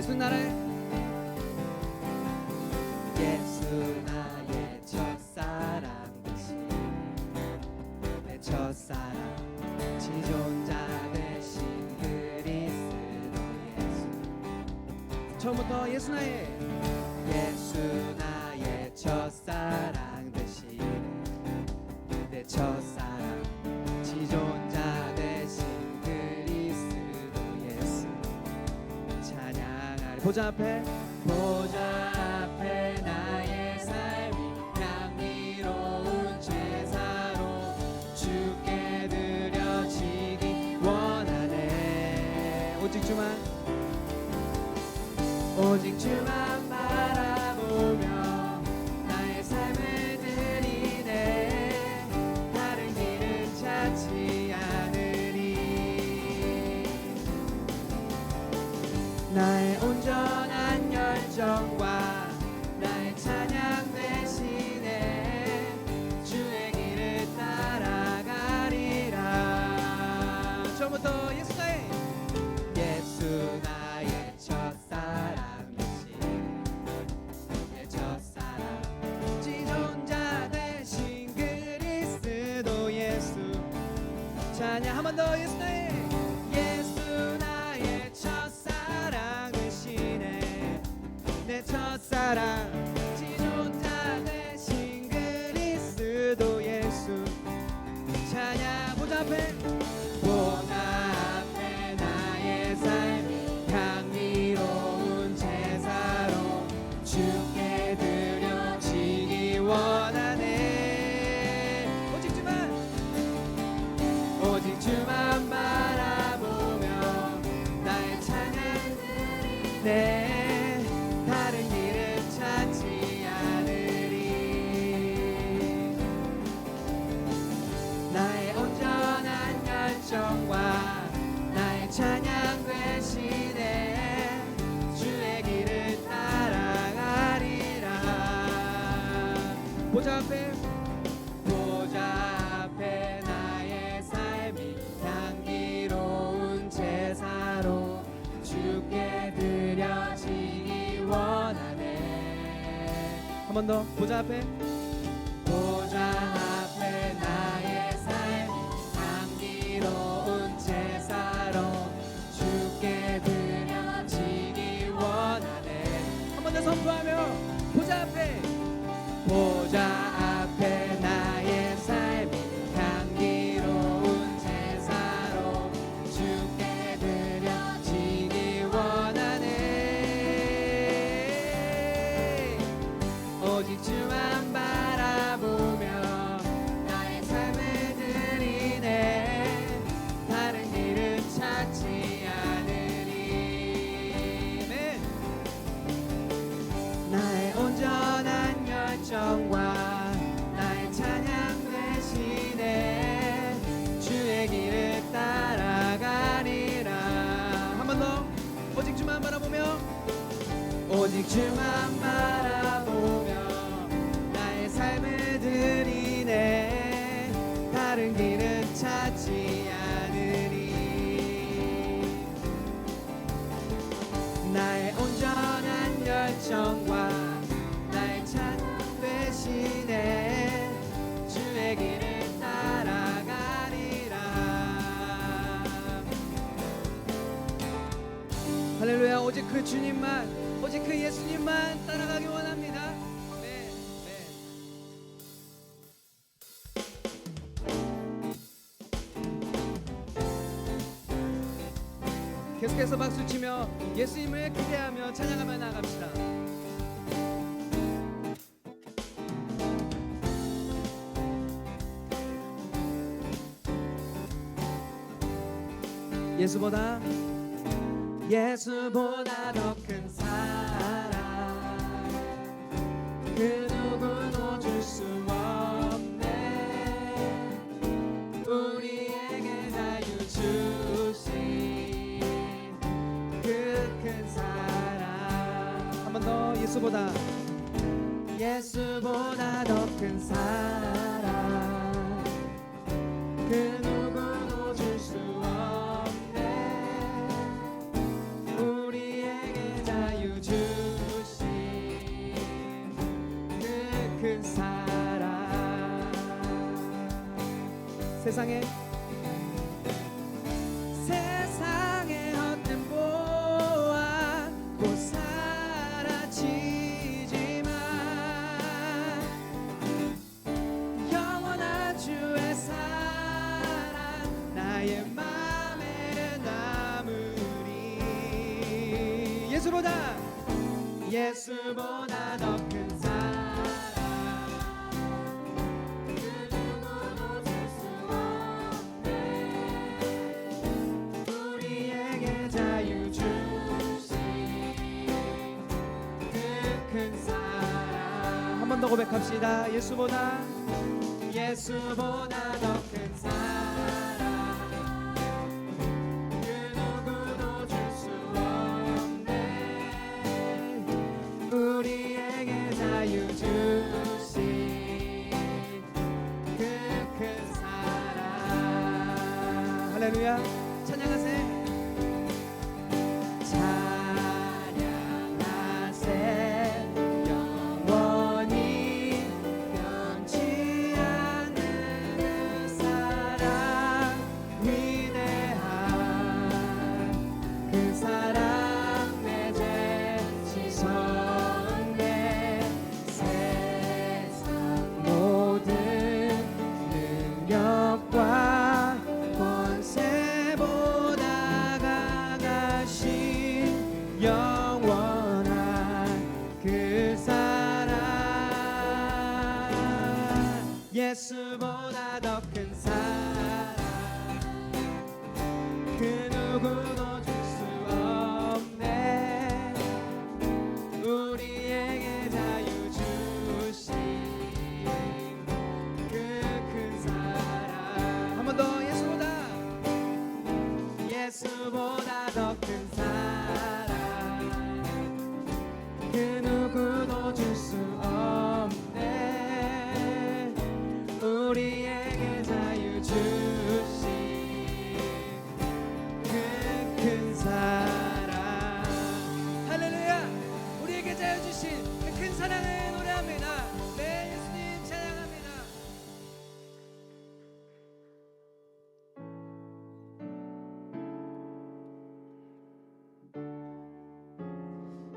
예수 나라의 예수 나의 첫사랑 되신 내 첫사랑 지존자 되신 그리스도 예수. 처음부터 예수 나의 첫사랑 되신 내 첫사랑 지존자 되신 그리스도 예수. 찬양하리. 보좌 앞에 나의 삶이 향기로운 제사로 주께 드려지기 원하네. 오직 주만 바라보며 나의 삶을 드리네. 다른 길은 찾지 않으리. 나의 온전한 열정과 나의 찬양 대신에 주의 길을 따라가리라. 처음부터 예수 나의 첫사랑 되신 내 첫사랑 지존자 되신 그리스도 예수. 찬양 한 번 더. 예수 나의 첫사랑 되시네. 내 첫사랑 지존자 되신 그리스도 예수. 찬양. 보좌 앞에 나의 삶이 향기로운 제사로 주께 드려지기 원하네. 오직 주만 바라보며 나의 찬양 드리네. 다른 길은 찾지 않으리. 나의 온전한 열정과 나의 찬양 대신에 주의 길을 따라가리라. 보좌 앞에 나의 삶이 향기로운 제사로 주께 드려지기 원하네. 한 번 더. 보좌 앞에 나의 삶이 향기로운 제사로 주께 드려지기 원하네. 한 번 더 선포하며 보좌 앞에 나의 삶이 향기로운 제사로 주께 드려지기 원하네. 오직 주만 바라보며 나의 삶을 드리네. 다른 길은 찾지 않으리. 나의 온전한 열정과 나의 찬양 대신에 주의 길을 따라가리라. 한 번 더. 오직 주만 바라보며 나의 삶을 드리네. 다른 길은 찾지 않으리. 나의 온전한 열정과 나의 찬양 대신에 주의 길을 따라가리라. 할렐루야. 오직 그 주님만, 오직 그 예수님만 따라가기 원합니다. 네. 계속해서 박수치며 예수님을 기대하며 찬양하며 나갑시다. 예수보다 더 큰 사랑 그 누구도 줄 수 없네. 우리에게 자유 주신 그 큰 사랑. 한 번 더. 예수보다 더 큰 사랑 그 누구도 줄 수 없네. 우리에게 자유 세상에 헛된 보아 곧 사라지지만 영원한 주의 사랑 나의 맘에 남으리. 예수보다 더 큰 사랑 그 누구도 줄 수 없네. 우리에게 자유 주신 그 큰 사랑. 한 번 더 고백합시다. 예수보다 더 큰 사랑 그 누구도 줄 수 없네. 우리에게 자유 주신 그 큰 사랑. 할렐루야. 찬양하세요. 찬양하세 영원히 변치 않는 그 사랑 위대한 그 사랑 내 죄 씻었네. 세상 모든 능력과 권세보다 강하신 영원한 그 사랑. 예수보다 더 큰 사랑 그 누구도 줄 수 없네. 우리에게 자유 주신 그 큰 사랑. 한 번 더. 예수보다 더 큰 사랑 그 누구도 줄 수 없네. 우리에게 자유 주신 그 큰 사랑. 할렐루야. 우리에게 자유 주신 그 큰 사랑을 노래합니다. 네, 예수님 찬양합니다.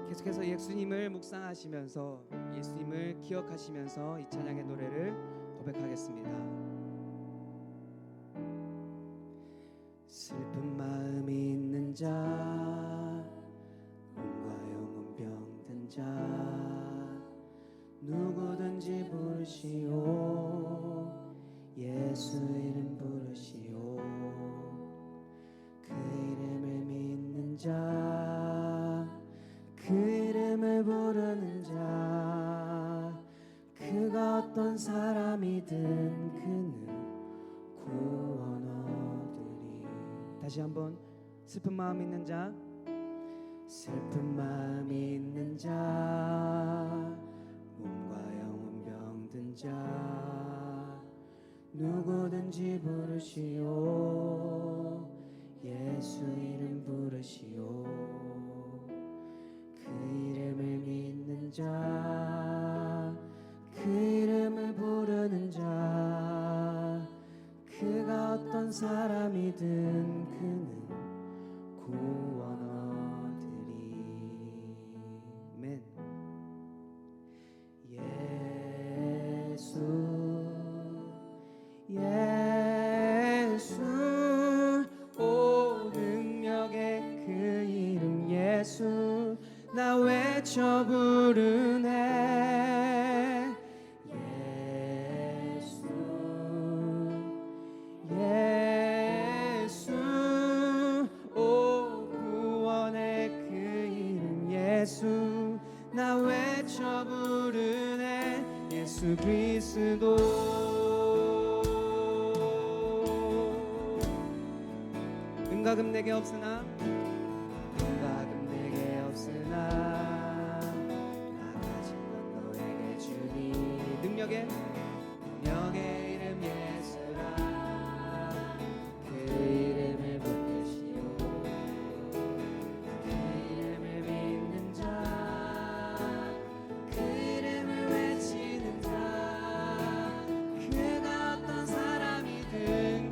계속해서 예수님을 묵상하시면서 예수님을 기억하시면서 이 찬양의 노래를 고백하겠습니다. 슬픈 마음이 있는 자, 몸과 영혼 병든 자, 누구든지 부르시오. 예수 이름 부르시오. 그 이름을 믿는 자, 그 이름을 부르는 자, 그가 어떤 사람이든 그는 구원 얻으리. 다시 한번. 슬픈 마음 있는 자, 슬픈 마음 있는 자, 몸과 영혼 병든 자, 누구든지 부르시오. 예수 이름 부르시오. 그 이름을 믿는 자, 그 이름을 부르는 자, 그가 어떤 사람이든 그는 구원 얻으리. 아멘. 예수 오 능력의 그 이름 예수 나 외쳐 부르네. 예수 오 구원의 그 이름 예수 나 외쳐 부르네. 예수 그리스도. 은가금 내게 없으나 나 가진 건 너에게 주니. 능력의 이름 예수라. 그 이름을 붙드시오. 그 이름을 믿는 자, 그 이름을 외치는 자, 그가 어떤 사람이든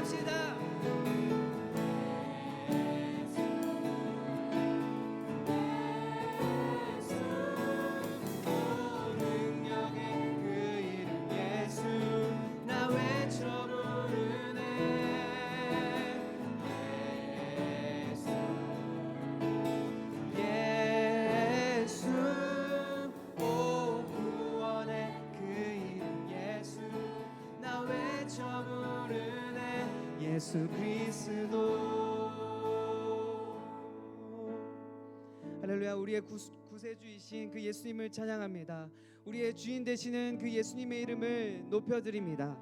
찬양합시다. 능력의 그 이름 예수 나 외쳐 부르네. 예수 오 구원의 그 이름 예수 나 외쳐 부르네. 예수 그리스도. 할렐루야. 우리의 구세주이신 그 예수님을 찬양합니다. 우리의 주인 되시는 그 예수님의 이름을 높여드립니다.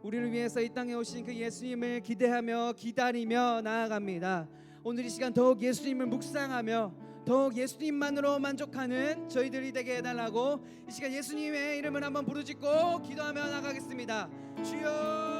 우리를 위해서 이 땅에 오신 그 예수님을 기대하며 기다리며 나아갑니다. 오늘 이 시간 더욱 예수님을 묵상하며 더욱 예수님만으로 만족하는 저희들이 되게 해달라고 이 시간 예수님의 이름을 한번 부르짖고 기도하며 나가겠습니다. 주여.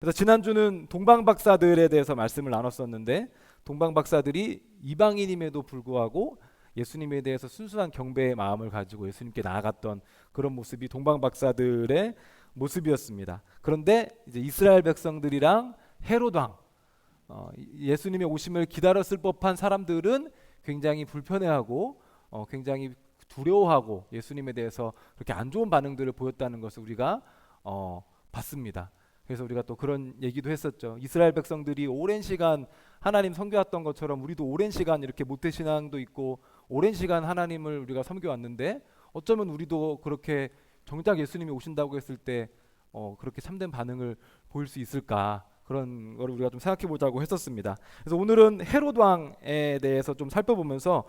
그래서 지난주는 동방박사들에 대해서 말씀을 나눴었는데, 동방박사들이 이방인임에도 불구하고 예수님에 대해서 순수한 경배의 마음을 가지고 예수님께 나아갔던 그런 모습이 동방박사들의 모습이었습니다. 그런데 이제 이스라엘 백성들이랑 헤롯 왕, 예수님의 오심을 기다렸을 법한 사람들은 굉장히 불편해하고 굉장히 두려워하고 예수님에 대해서 그렇게 안 좋은 반응들을 보였다는 것을 우리가 봤습니다. 그래서 우리가 또 그런 얘기도 했었죠. 이스라엘 백성들이 오랜 시간 하나님 섬겨왔던 것처럼 우리도 오랜 시간 이렇게 모태신앙도 있고 오랜 시간 하나님을 우리가 섬겨왔는데 어쩌면 우리도 그렇게 정작 예수님이 오신다고 했을 때 그렇게 참된 반응을 보일 수 있을까, 그런 걸 우리가 좀 생각해 보자고 했었습니다. 그래서 오늘은 헤롯 왕에 대해서 좀 살펴보면서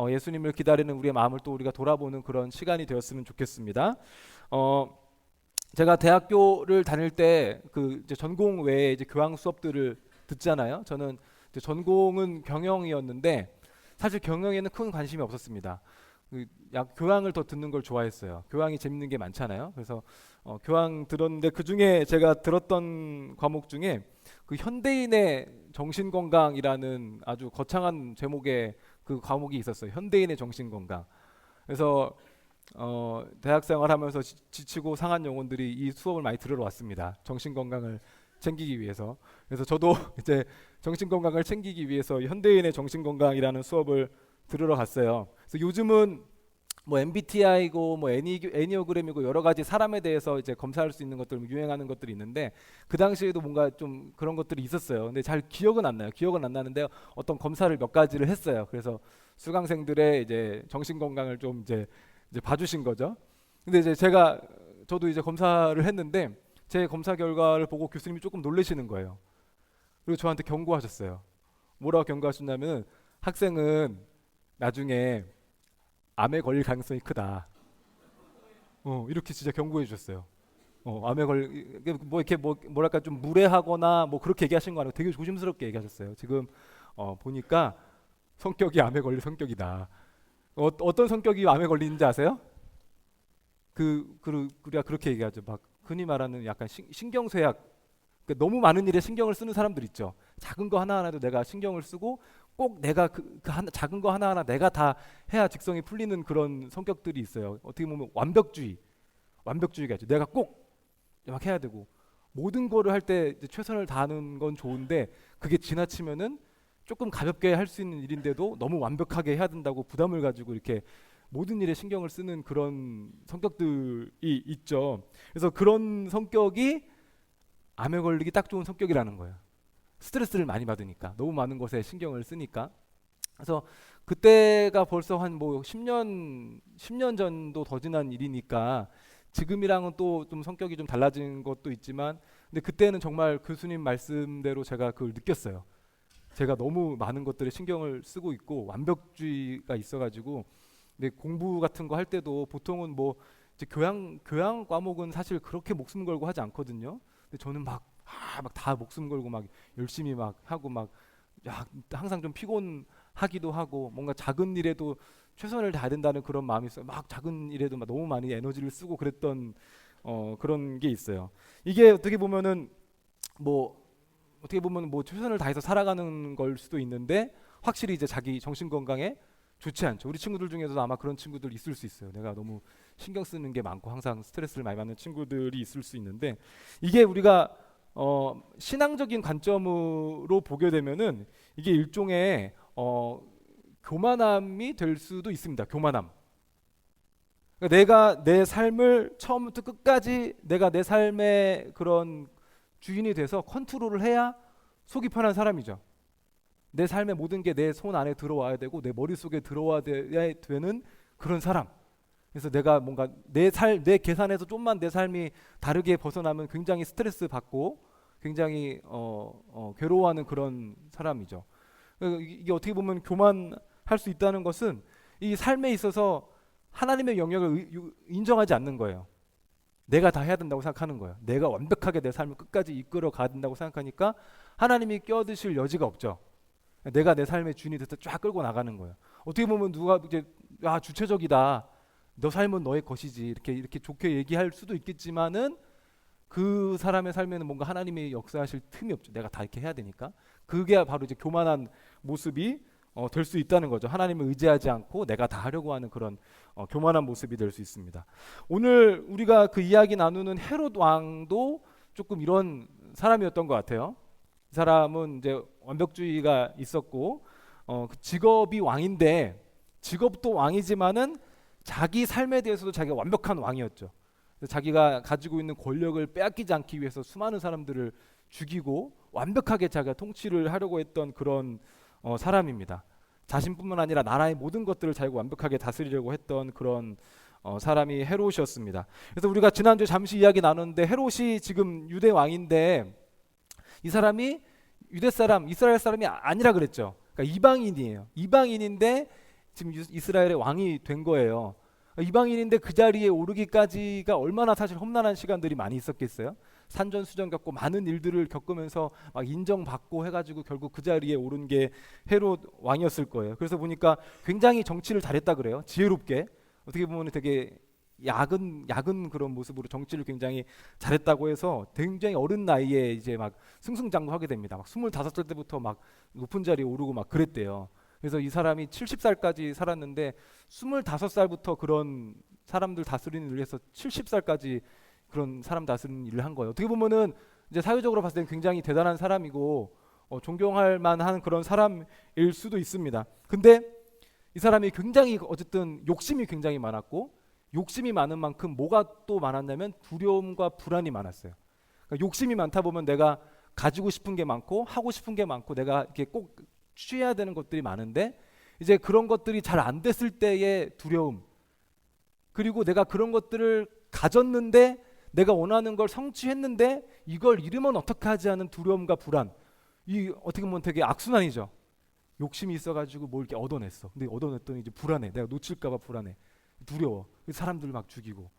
예수님을 기다리는 우리의 마음을 또 우리가 돌아보는 그런 시간이 되었으면 좋겠습니다. 제가 대학교를 다닐 때 그 이제 전공 외에 이제 교양 수업들을 듣잖아요. 저는 이제 전공은 경영이었는데 사실 경영에는 큰 관심이 없었습니다. 교양을 더 듣는 걸 좋아했어요. 교양이 재밌는 게 많잖아요. 그래서 교양 들었는데 그 중에 제가 들었던 과목 중에 그 현대인의 정신건강이라는 아주 거창한 제목의 그 과목이 있었어요. 현대인의 정신건강. 그래서 대학생활 하면서 지치고 상한 영혼들이 이 수업을 많이 들으러 왔습니다. 정신건강을 챙기기 위해서. 그래서 저도 이제 정신건강을 챙기기 위해서 현대인의 정신건강이라는 수업을 들으러 갔어요. 그래서 요즘은 뭐 MBTI고 뭐 애니어그램이고 여러 가지 사람에 대해서 이제 검사할 수 있는 것들, 유행하는 것들이 있는데 그 당시에도 뭔가 좀 그런 것들이 있었어요. 근데 잘 기억은 안 나요. 기억은 안 나는데 어떤 검사를 몇 가지를 했어요. 그래서 수강생들의 이제 정신건강을 좀 이제 봐주신 거죠. 근데 이제 저도 이제 검사를 했는데 제 검사 결과를 보고 교수님이 조금 놀라시는 거예요. 그리고 저한테 경고하셨어요. 뭐라고 경고하셨냐면 학생은 나중에 암에 걸릴 가능성이 크다. 이렇게 진짜 경고해 주셨어요. 암에 뭐 이렇게 뭐랄까 좀 무례하거나 뭐 그렇게 얘기하신 거 아니고 되게 조심스럽게 얘기하셨어요. 지금 보니까 성격이 암에 걸릴 성격이다. 어떤 성격이 암에 걸리는지 아세요? 우리가 그렇게 얘기하죠. 막 흔히 말하는 약간 신경쇠약. 그러니까 너무 많은 일에 신경을 쓰는 사람들 있죠. 작은 거 하나하나도 내가 신경을 쓰고 꼭 내가 작은 거 하나하나 내가 다 해야 직성이 풀리는 그런 성격들이 있어요. 어떻게 보면 완벽주의가 있죠. 내가 꼭 막 해야 되고 모든 거를 할 때 최선을 다하는 건 좋은데 그게 지나치면은 조금 가볍게 할 수 있는 일인데도 너무 완벽하게 해야 된다고 부담을 가지고 이렇게 모든 일에 신경을 쓰는 그런 성격들이 있죠. 그래서 그런 성격이 암에 걸리기 딱 좋은 성격이라는 거예요. 스트레스를 많이 받으니까, 너무 많은 것에 신경을 쓰니까. 그래서 그때가 벌써 한 뭐 10년 전도 더 지난 일이니까 지금이랑은 또 좀 성격이 좀 달라진 것도 있지만, 근데 그때는 정말 교수님 말씀대로 제가 그걸 느꼈어요. 제가 너무 많은 것들에 신경을 쓰고 있고 완벽주의가 있어가지고, 근데 공부 같은 거 할 때도 보통은 뭐 이제 교양 과목은 사실 그렇게 목숨 걸고 하지 않거든요. 근데 저는 막 다 목숨 걸고 막 열심히 막 하고 막 항상 좀 피곤하기도 하고, 뭔가 작은 일에도 최선을 다해야 된다는 그런 마음이 있어요. 막 작은 일에도 막 너무 많이 에너지를 쓰고 그랬던 그런 게 있어요. 이게 어떻게 보면은 뭐 최선을 다해서 살아가는 걸 수도 있는데, 확실히 이제 자기 정신 건강에 좋지 않죠. 우리 친구들 중에서도 아마 그런 친구들 있을 수 있어요. 내가 너무 신경 쓰는 게 많고 항상 스트레스를 많이 받는 친구들이 있을 수 있는데, 이게 우리가 신앙적인 관점으로 보게 되면은 이게 일종의 교만함이 될 수도 있습니다. 교만함. 그러니까 내가 내 삶을 처음부터 끝까지 내가 내 삶의 그런 주인이 돼서 컨트롤을 해야 속이 편한 사람이죠. 내 삶의 모든 게 내 손 안에 들어와야 되고 내 머릿속에 들어와야 되는 그런 사람. 그래서 내가 뭔가 내 계산에서 좀만 내 삶이 다르게 벗어나면 굉장히 스트레스 받고 굉장히 괴로워하는 그런 사람이죠. 이게 어떻게 보면 교만할 수 있다는 것은 이 삶에 있어서 하나님의 영역을 인정하지 않는 거예요. 내가 다 해야 된다고 생각하는 거예요. 내가 완벽하게 내 삶을 끝까지 이끌어 가야 된다고 생각하니까 하나님이 껴드실 여지가 없죠. 내가 내 삶의 주인이 돼서 쫙 끌고 나가는 거예요. 어떻게 보면 누가 이제 주체적이다, 너 삶은 너의 것이지, 이렇게 좋게 얘기할 수도 있겠지만은 그 사람의 삶에는 뭔가 하나님이 역사하실 틈이 없죠. 내가 다 이렇게 해야 되니까. 그게 바로 이제 교만한 모습이 될 수 있다는 거죠. 하나님을 의지하지 않고 내가 다 하려고 하는 그런 교만한 모습이 될 수 있습니다. 오늘 우리가 그 이야기 나누는 헤롯 왕도 조금 이런 사람이었던 것 같아요. 이 사람은 이제 완벽주의가 있었고 그 직업이 왕인데, 직업도 왕이지만은 자기 삶에 대해서도 자기가 완벽한 왕이었죠. 자기가 가지고 있는 권력을 빼앗기지 않기 위해서 수많은 사람들을 죽이고 완벽하게 자기가 통치를 하려고 했던 그런 사람입니다. 자신뿐만 아니라 나라의 모든 것들을 자기가 완벽하게 다스리려고 했던 그런 사람이 헤롯이었습니다. 그래서 우리가 지난주에 잠시 이야기 나눴는데, 헤롯이 지금 유대 왕인데 이 사람이 유대 사람, 이스라엘 사람이 아니라 그랬죠. 그러니까 이방인이에요. 이방인인데 지금 이스라엘의 왕이 된 거예요. 이방인인데 그 자리에 오르기까지가 얼마나 사실 험난한 시간들이 많이 있었겠어요. 산전수전 겪고 많은 일들을 겪으면서 막 인정받고 해가지고 결국 그 자리에 오른 게 헤롯 왕이었을 거예요. 그래서 보니까 굉장히 정치를 잘했다 그래요. 지혜롭게. 어떻게 보면 되게 야근 그런 모습으로 정치를 굉장히 잘했다고 해서 굉장히 어린 나이에 이제 막 승승장구하게 됩니다. 막 25살 때부터 막 높은 자리에 오르고 막 그랬대요. 그래서 이 사람이 70살까지 살았는데 25살부터 그런 사람들 다스리는 일을 해서 70살까지 그런 사람 다스리는 일을 한 거예요. 어떻게 보면은 이제 사회적으로 봤을 때는 굉장히 대단한 사람이고 존경할 만한 그런 사람일 수도 있습니다. 근데 이 사람이 굉장히 어쨌든 욕심이 굉장히 많았고, 욕심이 많은 만큼 뭐가 또 많았냐면 두려움과 불안이 많았어요. 그러니까 욕심이 많다 보면 내가 가지고 싶은 게 많고 하고 싶은 게 많고 내가 이렇게 꼭 취해야 되는 것들이 많은데, 이제 그런 것들이 잘 안 됐을 때의 두려움, 그리고 내가 그런 것들을 가졌는데 내가 원하는 걸 성취했는데 이걸 잃으면 어떡하지 하는 두려움과 불안, 이 어떻게 보면 되게 악순환이죠. 욕심이 있어가지고 뭘 이렇게 얻어냈어. 근데 얻어냈더니 이제 불안해. 내가 놓칠까봐 불안해. 두려워. 사람들 막 죽이고.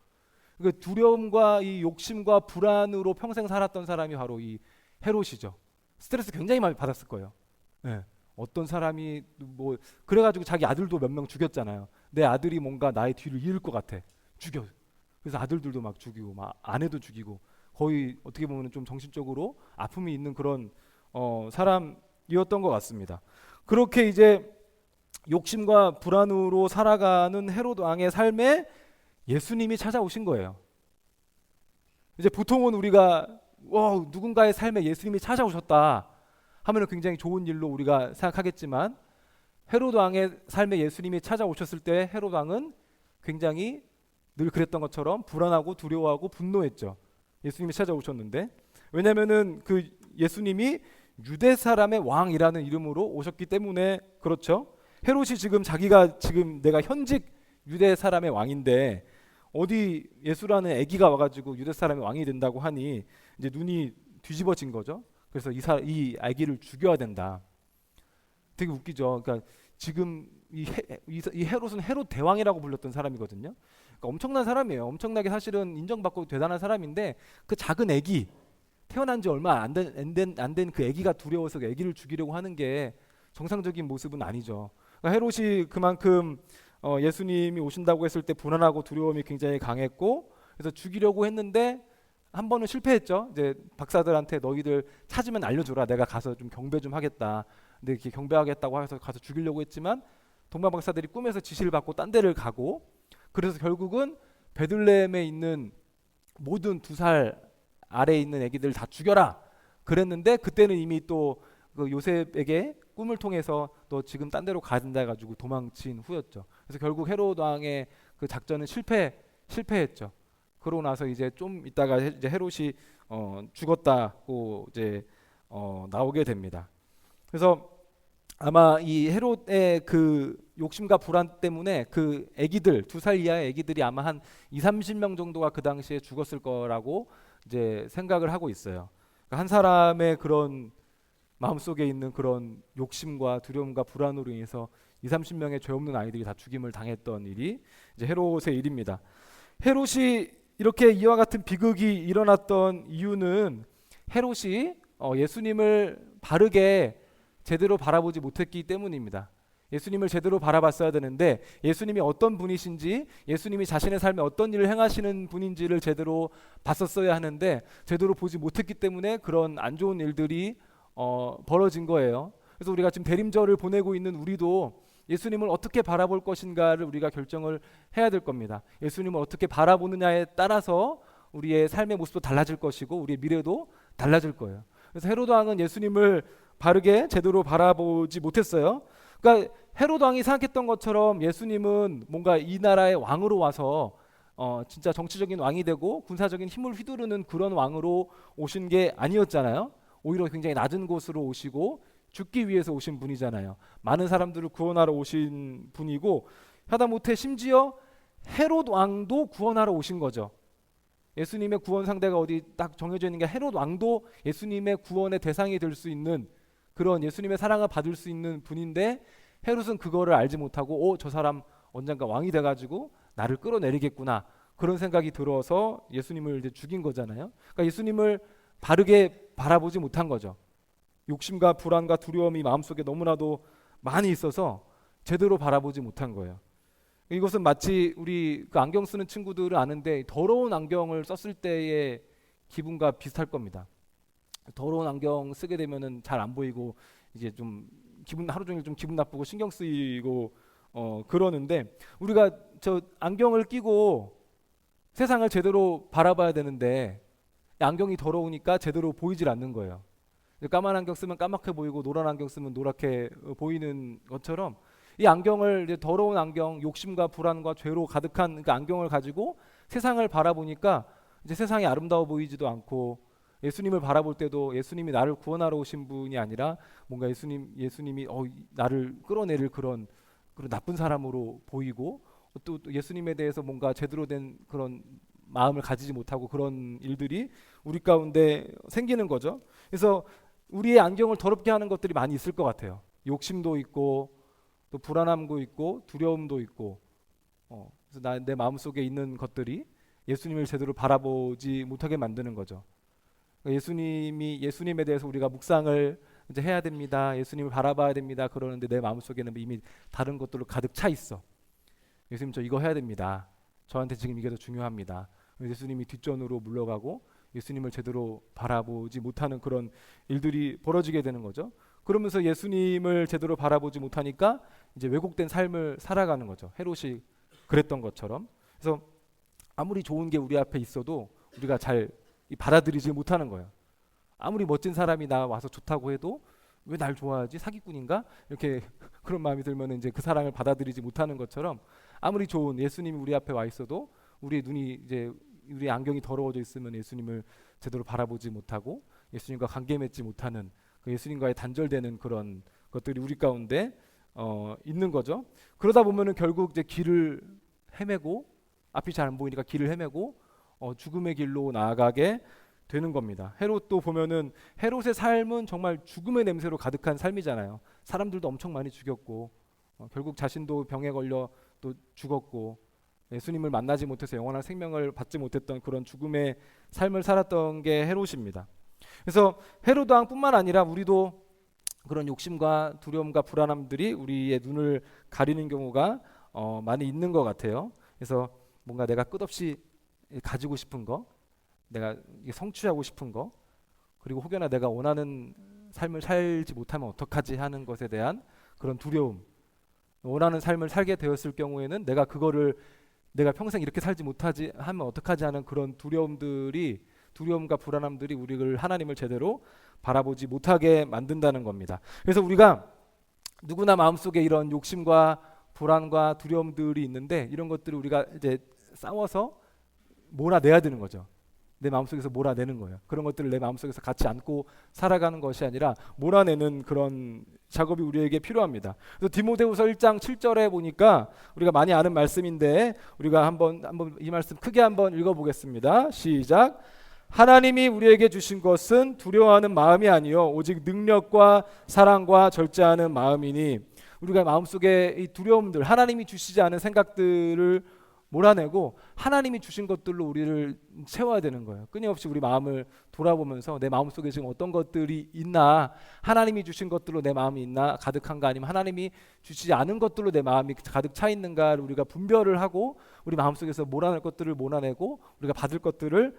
그러니까 두려움과 이 욕심과 불안으로 평생 살았던 사람이 바로 이 헤롯이죠. 스트레스 굉장히 많이 받았을 거예요. 네. 어떤 사람이 뭐 그래가지고 자기 아들도 몇 명 죽였잖아요. 내 아들이 뭔가 나의 뒤를 이을 것 같아. 죽여. 그래서 아들들도 막 죽이고 막 아내도 죽이고, 거의 어떻게 보면 좀 정신적으로 아픔이 있는 그런 사람이었던 것 같습니다. 그렇게 이제 욕심과 불안으로 살아가는 헤롯 왕의 삶에 예수님이 찾아오신 거예요. 이제 보통은 우리가 누군가의 삶에 예수님이 찾아오셨다 하면 굉장히 좋은 일로 우리가 생각하겠지만, 헤롯 왕의 삶에 예수님이 찾아오셨을 때 헤롯 왕은 굉장히 늘 그랬던 것처럼 불안하고 두려워하고 분노했죠. 예수님이 찾아오셨는데, 왜냐면은 그 예수님이 유대 사람의 왕이라는 이름으로 오셨기 때문에 그렇죠. 헤롯이 지금 자기가 지금 내가 현직 유대 사람의 왕인데 어디 예수라는 아기가 와가지고 유대 사람이 왕이 된다고 하니 이제 눈이 뒤집어진 거죠. 그래서 이 아기를 죽여야 된다. 되게 웃기죠. 그러니까 지금 이 헤롯은 헤롯 대왕이라고 불렸던 사람이거든요. 그러니까 엄청난 사람이에요. 엄청나게 사실은 인정받고 대단한 사람인데 그 작은 아기 태어난 지 얼마 안 된 그 아기가 두려워서 그 아기를 죽이려고 하는 게 정상적인 모습은 아니죠. 그러니까 헤롯이 그만큼 예수님이 오신다고 했을 때 불안하고 두려움이 굉장히 강했고 그래서 죽이려고 했는데 한 번은 실패했죠. 이제 박사들한테 너희들 찾으면 알려줘라. 내가 가서 좀 경배 좀 하겠다. 근데 이렇게 경배하겠다고 해서 가서 죽이려고 했지만 동방 박사들이 꿈에서 지시를 받고 딴 데를 가고 그래서 결국은 베들레헴에 있는 모든 2살 아래에 있는 아기들 다 죽여라. 그랬는데 그때는 이미 또 그 요셉에게 꿈을 통해서 너 지금 딴 데로 가야 된다 해가지고 도망친 후였죠. 그래서 결국 헤롯 왕의 그 작전은 실패했죠. 그러고 나서 이제 좀 있다가 이제 헤롯이 죽었다고 이제 나오게 됩니다. 그래서 아마 이 헤롯의 그 욕심과 불안 때문에 그 아기들 2살 이하의 아기들이 아마 한 2-30명 정도가 그 당시에 죽었을 거라고 이제 생각을 하고 있어요. 그러니까 한 사람의 그런 마음속에 있는 그런 욕심과 두려움과 불안으로 인해서 2-30명의 죄 없는 아이들이 다 죽임을 당했던 일이 이제 헤롯의 일입니다. 헤롯이 이렇게 이와 같은 비극이 일어났던 이유는 헤롯이 예수님을 바르게 제대로 바라보지 못했기 때문입니다. 예수님을 제대로 바라봤어야 되는데 예수님이 어떤 분이신지 예수님이 자신의 삶에 어떤 일을 행하시는 분인지를 제대로 봤었어야 하는데 제대로 보지 못했기 때문에 그런 안 좋은 일들이 벌어진 거예요. 그래서 우리가 지금 대림절을 보내고 있는 우리도 예수님을 어떻게 바라볼 것인가를 우리가 결정을 해야 될 겁니다. 예수님을 어떻게 바라보느냐에 따라서 우리의 삶의 모습도 달라질 것이고 우리의 미래도 달라질 거예요. 그래서 헤롯 왕은 예수님을 바르게 제대로 바라보지 못했어요. 그러니까 헤롯 왕이 생각했던 것처럼 예수님은 뭔가 이 나라의 왕으로 와서 진짜 정치적인 왕이 되고 군사적인 힘을 휘두르는 그런 왕으로 오신 게 아니었잖아요. 오히려 굉장히 낮은 곳으로 오시고 죽기 위해서 오신 분이잖아요. 많은 사람들을 구원하러 오신 분이고 하다못해 심지어 헤롯 왕도 구원하러 오신 거죠. 예수님의 구원 상대가 어디 딱 정해져 있는 게 헤롯 왕도 예수님의 구원의 대상이 될 수 있는 그런 예수님의 사랑을 받을 수 있는 분인데 헤롯은 그거를 알지 못하고 저 사람 언젠가 왕이 돼가지고 나를 끌어내리겠구나 그런 생각이 들어서 예수님을 이제 죽인 거잖아요. 그러니까 예수님을 바르게 바라보지 못한 거죠. 욕심과 불안과 두려움이 마음속에 너무나도 많이 있어서 제대로 바라보지 못한 거예요. 이것은 마치 우리 그 안경 쓰는 친구들은 아는데 더러운 안경을 썼을 때의 기분과 비슷할 겁니다. 더러운 안경 쓰게 되면은 잘 안 보이고 이제 좀 하루 종일 좀 기분 나쁘고 신경 쓰이고 그러는데 우리가 저 안경을 끼고 세상을 제대로 바라봐야 되는데 안경이 더러우니까 제대로 보이질 않는 거예요. 까만 안경 쓰면 까맣게 보이고 노란 안경 쓰면 노랗게 보이는 것처럼 이 안경을 이제 더러운 안경, 욕심과 불안과 죄로 가득한 그 안경을 가지고 세상을 바라보니까 이제 세상이 아름다워 보이지도 않고 예수님을 바라볼 때도 예수님이 나를 구원하러 오신 분이 아니라 뭔가 예수님이 나를 끌어내릴 그런 나쁜 사람으로 보이고 또 예수님에 대해서 뭔가 제대로 된 그런 마음을 가지지 못하고 그런 일들이 우리 가운데 생기는 거죠. 그래서 우리의 안경을 더럽게 하는 것들이 많이 있을 것 같아요. 욕심도 있고 또 불안함도 있고 두려움도 있고 그래서 내 마음속에 있는 것들이 예수님을 제대로 바라보지 못하게 만드는 거죠. 예수님에 대해서 우리가 묵상을 이제 해야 됩니다. 예수님을 바라봐야 됩니다. 그러는데 내 마음속에는 이미 다른 것들로 가득 차 있어. 예수님 저 이거 해야 됩니다. 저한테 지금 이게 더 중요합니다. 예수님이 뒷전으로 물러가고 예수님을 제대로 바라보지 못하는 그런 일들이 벌어지게 되는 거죠. 그러면서 예수님을 제대로 바라보지 못하니까 이제 왜곡된 삶을 살아가는 거죠. 헤롯이 그랬던 것처럼. 그래서 아무리 좋은 게 우리 앞에 있어도 우리가 잘 받아들이지 못하는 거예요. 아무리 멋진 사람이 나 와서 좋다고 해도 왜 날 좋아하지? 사기꾼인가? 이렇게 그런 마음이 들면 이제 그 사랑을 받아들이지 못하는 것처럼 아무리 좋은 예수님이 우리 앞에 와 있어도 우리의 눈이 이제 우리 안경이 더러워져 있으면 예수님을 제대로 바라보지 못하고 예수님과 관계 맺지 못하는 그 예수님과의 단절되는 그런 것들이 우리 가운데 있는 거죠. 그러다 보면은 결국 이제 길을 헤매고 앞이 잘 안 보이니까 길을 헤매고 죽음의 길로 나아가게 되는 겁니다. 헤롯도 보면은 헤롯의 삶은 정말 죽음의 냄새로 가득한 삶이잖아요. 사람들도 엄청 많이 죽였고 결국 자신도 병에 걸려 또 죽었고 예수님을 만나지 못해서 영원한 생명을 받지 못했던 그런 죽음의 삶을 살았던 게 헤롯입니다. 그래서 헤롯 왕뿐만 아니라 우리도 그런 욕심과 두려움과 불안함들이 우리의 눈을 가리는 경우가 많이 있는 것 같아요. 그래서 뭔가 내가 끝없이 가지고 싶은 거, 내가 성취하고 싶은 거, 그리고 혹여나 내가 원하는 삶을 살지 못하면 어떡하지 하는 것에 대한 그런 두려움, 원하는 삶을 살게 되었을 경우에는 내가 그거를 내가 평생 이렇게 살지 못하지 하면 어떡하지 하는 그런 두려움과 불안함들이 우리를 하나님을 제대로 바라보지 못하게 만든다는 겁니다. 그래서 우리가 누구나 마음속에 이런 욕심과 불안과 두려움들이 있는데 이런 것들을 우리가 이제 싸워서 몰아내야 되는 거죠. 내 마음속에서 몰아내는 거예요. 그런 것들을 내 마음속에서 같이 안고 살아가는 것이 아니라 몰아내는 그런 작업이 우리에게 필요합니다. 그래서 디모데후서 1장 7절에 보니까 우리가 많이 아는 말씀인데 우리가 한번 이 말씀 크게 한번 읽어보겠습니다. 시작. 하나님이 우리에게 주신 것은 두려워하는 마음이 아니요 오직 능력과 사랑과 절제하는 마음이니 우리가 마음속에 이 두려움들 하나님이 주시지 않은 생각들을 몰아내고 하나님이 주신 것들로 우리를 채워야 되는 거예요. 끊임없이 우리 마음을 돌아보면서 내 마음속에 지금 어떤 것들이 있나, 하나님이 주신 것들로 내 마음이 있나 가득한가, 아니면 하나님이 주시지 않은 것들로 내 마음이 가득 차 있는가를 우리가 분별을 하고 우리 마음속에서 몰아낼 것들을 몰아내고 우리가 받을 것들을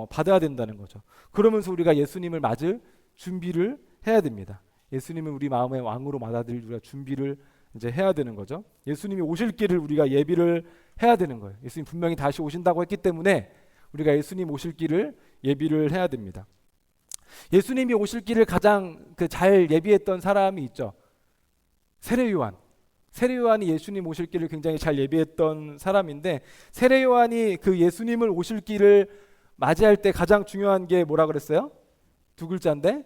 받아야 된다는 거죠. 그러면서 우리가 예수님을 맞을 준비를 해야 됩니다. 예수님을 우리 마음의 왕으로 받아들일 우리가 준비를 이제 해야 되는 거죠. 예수님이 오실 길을 우리가 예비를 해야 되는 거예요. 예수님 분명히 다시 오신다고 했기 때문에 우리가 예수님 오실 길을 예비를 해야 됩니다. 예수님이 오실 길을 가장 잘 예비했던 사람이 있죠. 세례 요한. 세례 요한이 예수님 오실 길을 굉장히 잘 예비했던 사람인데 세례 요한이 그 예수님을 오실 길을 맞이할 때 가장 중요한 게 뭐라 그랬어요? 두 글자인데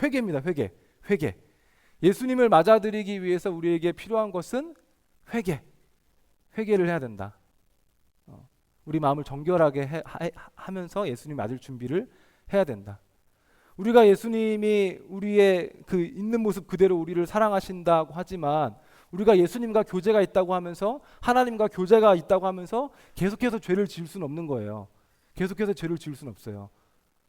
회개입니다. 회개. 예수님을 맞아들이기 위해서 우리에게 필요한 것은 회개를 해야 된다. 우리 마음을 정결하게 하면서 예수님 맞을 준비를 해야 된다. 우리가 예수님이 우리의 그 있는 모습 그대로 우리를 사랑하신다고 하지만 우리가 예수님과 교제가 있다고 하면서 하나님과 교제가 있다고 하면서 계속해서 죄를 지을 수는 없는 거예요. 계속해서 죄를 지을 수는 없어요.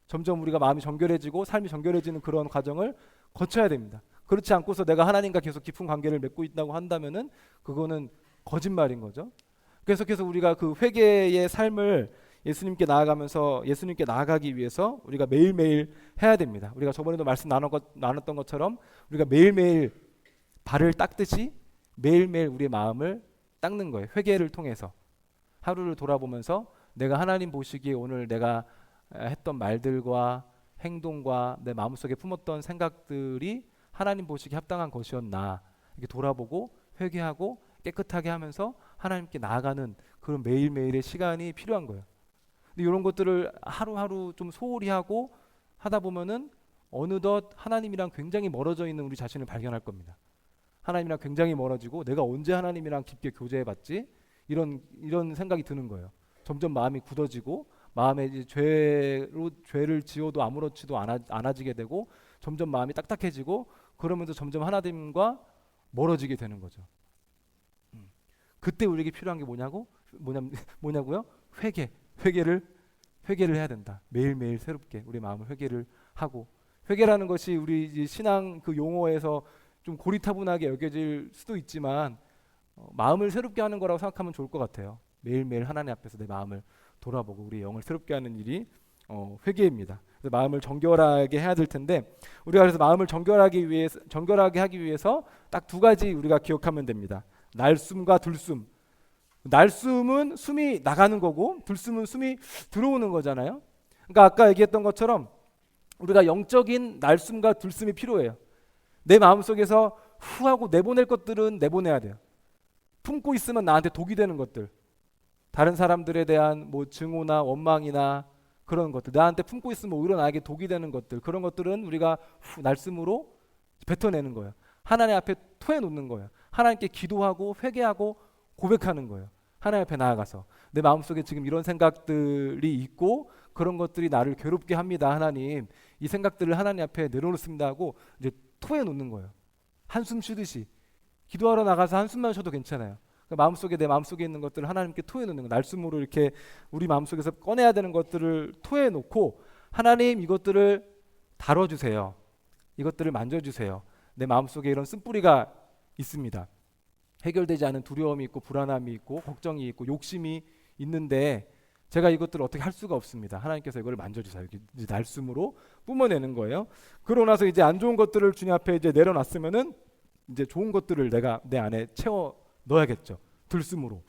점점 우리가 마음이 정결해지고 삶이 정결해지는 그런 과정을 거쳐야 됩니다. 그렇지 않고서 내가 하나님과 계속 깊은 관계를 맺고 있다고 한다면은 그거는 거짓말인 거죠. 계속해서 우리가 그 회개의 삶을 예수님께 나아가면서 예수님께 나아가기 위해서 우리가 매일매일 해야 됩니다. 우리가 저번에도 말씀 나눴던 것처럼 우리가 매일매일 발을 닦듯이 매일매일 우리의 마음을 닦는 거예요. 회개를 통해서 하루를 돌아보면서 내가 하나님 보시기에 오늘 내가 했던 말들과 행동과 내 마음속에 품었던 생각들이 하나님 보시기에 합당한 것이었나 이렇게 돌아보고 회개하고 깨끗하게 하면서 하나님께 나아가는 그런 매일매일의 시간이 필요한 거예요. 근데 이런 것들을 하루하루 좀 소홀히 하고 하다 보면은 어느덧 하나님이랑 굉장히 멀어져 있는 우리 자신을 발견할 겁니다. 하나님이랑 굉장히 멀어지고 내가 언제 하나님이랑 깊게 교제해봤지? 이런 생각이 드는 거예요. 점점 마음이 굳어지고 마음에 이제 죄를 지어도 아무렇지도 않아지게 되고 점점 마음이 딱딱해지고 그러면서 점점 하나님과 멀어지게 되는 거죠. 그때 우리에게 필요한 게 뭐냐고요? 회개를 해야 된다. 매일매일 새롭게 우리 마음을 회개를 하고 회개라는 것이 우리 이제 신앙 그 용어에서 좀 고리타분하게 여겨질 수도 있지만 마음을 새롭게 하는 거라고 생각하면 좋을 것 같아요. 매일매일 하나님 앞에서 내 마음을 돌아보고 우리 영을 새롭게 하는 일이 회개입니다. 그래서 마음을 정결하게 해야 될 텐데 우리가 그래서 마음을 정결하게 하기 위해서 딱 두 가지 우리가 기억하면 됩니다. 날숨과 들숨. 날숨은 숨이 나가는 거고 들숨은 숨이 들어오는 거잖아요. 그러니까 아까 얘기했던 것처럼 우리가 영적인 날숨과 들숨이 필요해요. 내 마음속에서 후 하고 내보낼 것들은 내보내야 돼요. 품고 있으면 나한테 독이 되는 것들, 다른 사람들에 대한 뭐 증오나 원망이나 그런 것들, 나한테 품고 있으면 오히려 나에게 독이 되는 것들, 그런 것들은 우리가 날숨으로 뱉어내는 거예요. 하나님 앞에 토해놓는 거예요. 하나님께 기도하고 회개하고 고백하는 거예요. 하나님 앞에 나아가서 내 마음속에 지금 이런 생각들이 있고 그런 것들이 나를 괴롭게 합니다. 하나님, 이 생각들을 하나님 앞에 내려놓습니다 하고 이제 토해 놓는 거예요. 한숨 쉬듯이. 기도하러 나가서 한숨만 쉬어도 괜찮아요. 마음속에 내 마음속에 있는 것들을 하나님께 토해 놓는 거. 날숨으로 이렇게 우리 마음속에서 꺼내야 되는 것들을 토해 놓고 하나님 이것들을 다뤄주세요. 이것들을 만져주세요. 내 마음속에 이런 쓴뿌리가 있습니다. 해결되지 않은 두려움이 있고 불안함이 있고 걱정이 있고 욕심이 있는데 제가 이것들을 어떻게 할 수가 없습니다. 하나님께서 이걸 만져주세요. 이제 날숨으로 뿜어내는 거예요. 그러고 나서 이제 안 좋은 것들을 주님 앞에 이제 내려놨으면은 이제 좋은 것들을 내가 내 안에 채워 넣어야겠죠. 들숨으로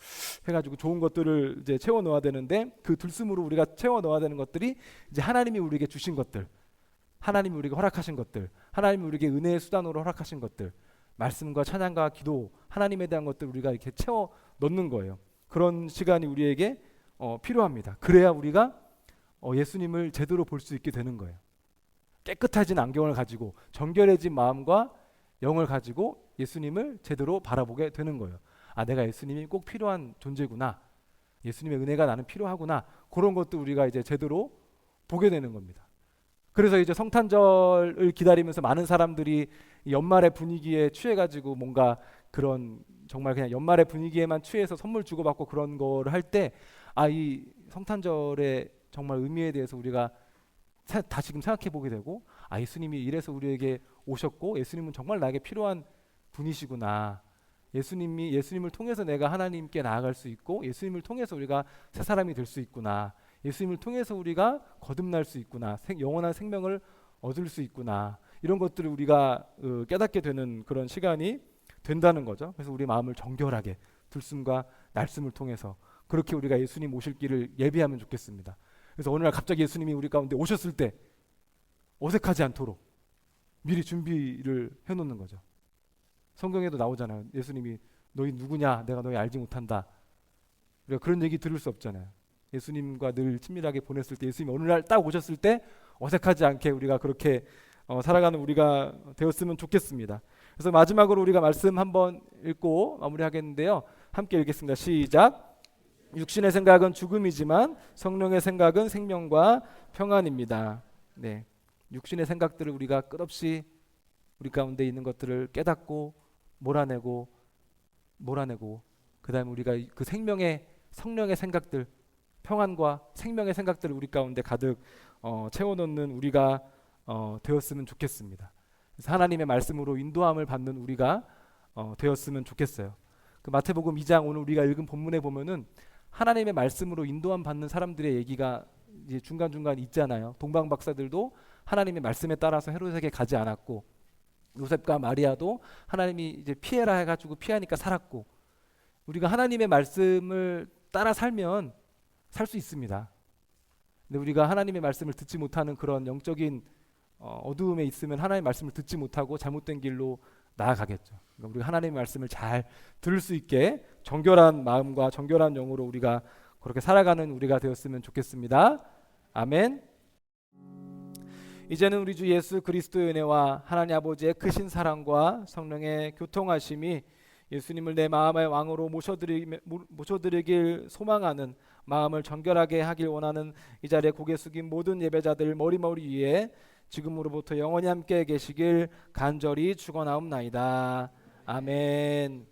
해가지고 좋은 것들을 이제 채워 넣어야 되는데 그 들숨으로 우리가 채워 넣어야 되는 것들이 이제 하나님이 우리에게 주신 것들, 하나님이 우리에게 허락하신 것들, 하나님이 우리에게 은혜의 수단으로 허락하신 것들, 말씀과 찬양과 기도, 하나님에 대한 것들 우리가 이렇게 채워 넣는 거예요. 그런 시간이 우리에게 필요합니다. 그래야 우리가 예수님을 제대로 볼 수 있게 되는 거예요. 깨끗해진 안경을 가지고 정결해진 마음과 영을 가지고 예수님을 제대로 바라보게 되는 거예요. 아, 내가 예수님이 꼭 필요한 존재구나. 예수님의 은혜가 나는 필요하구나. 그런 것도 우리가 이제 제대로 보게 되는 겁니다. 그래서 이제 성탄절을 기다리면서 많은 사람들이 연말의 분위기에 취해가지고 뭔가 그런 정말 그냥 연말의 분위기에만 취해서 선물 주고받고 그런 거를 할 때 아, 이 성탄절의 정말 의미에 대해서 우리가 다시금 생각해 보게 되고 아, 예수님이 이래서 우리에게 오셨고 예수님은 정말 나에게 필요한 분이시구나. 예수님을 통해서 내가 하나님께 나아갈 수 있고 예수님을 통해서 우리가 새 사람이 될 수 있구나. 예수님을 통해서 우리가 거듭날 수 있구나. 영원한 생명을 얻을 수 있구나. 이런 것들을 우리가 깨닫게 되는 그런 시간이 된다는 거죠. 그래서 우리 마음을 정결하게 들숨과 날숨을 통해서 그렇게 우리가 예수님 오실 길을 예비하면 좋겠습니다. 그래서 어느 날 갑자기 예수님이 우리 가운데 오셨을 때 어색하지 않도록 미리 준비를 해놓는 거죠. 성경에도 나오잖아요. 예수님이 너희 누구냐? 내가 너희 알지 못한다. 우리가 그런 얘기 들을 수 없잖아요. 예수님과 늘 친밀하게 보냈을 때 예수님이 어느 날 딱 오셨을 때 어색하지 않게 우리가 그렇게 살아가는 우리가 되었으면 좋겠습니다. 그래서 마지막으로 우리가 말씀 한번 읽고 마무리하겠는데요. 함께 읽겠습니다. 시작. 육신의 생각은 죽음이지만 성령의 생각은 생명과 평안입니다. 네, 육신의 생각들을 우리가 끝없이 우리 가운데 있는 것들을 깨닫고 몰아내고 그다음에 우리가 그 생명의 성령의 생각들 평안과 생명의 생각들을 우리 가운데 가득 채워넣는 우리가 되었으면 좋겠습니다. 그래서 하나님의 말씀으로 인도함을 받는 우리가 되었으면 좋겠어요. 그 마태복음 2장 오늘 우리가 읽은 본문에 보면은 하나님의 말씀으로 인도함 받는 사람들의 얘기가 이제 중간중간 있잖아요. 동방 박사들도 하나님의 말씀에 따라서 헤롯에게 가지 않았고 요셉과 마리아도 하나님이 이제 피해라 해가지고 피하니까 살았고 우리가 하나님의 말씀을 따라 살면 살 수 있습니다. 근데 우리가 하나님의 말씀을 듣지 못하는 그런 영적인 어두움에 있으면 하나님의 말씀을 듣지 못하고 잘못된 길로 나아가겠죠. 그러니까 우리가 하나님의 말씀을 잘 들을 수 있게 정결한 마음과 정결한 영으로 우리가 그렇게 살아가는 우리가 되었으면 좋겠습니다. 아멘. 이제는 우리 주 예수 그리스도의 은혜와 하나님 아버지의 크신 사랑과 성령의 교통하심이 예수님을 내 마음의 왕으로 모셔드리길 소망하는 마음을 정결하게 하길 원하는 이 자리에 고개 숙인 모든 예배자들 머리 위에 지금으로부터 영원히 함께 계시길 간절히 축원하옵나이다. 아멘.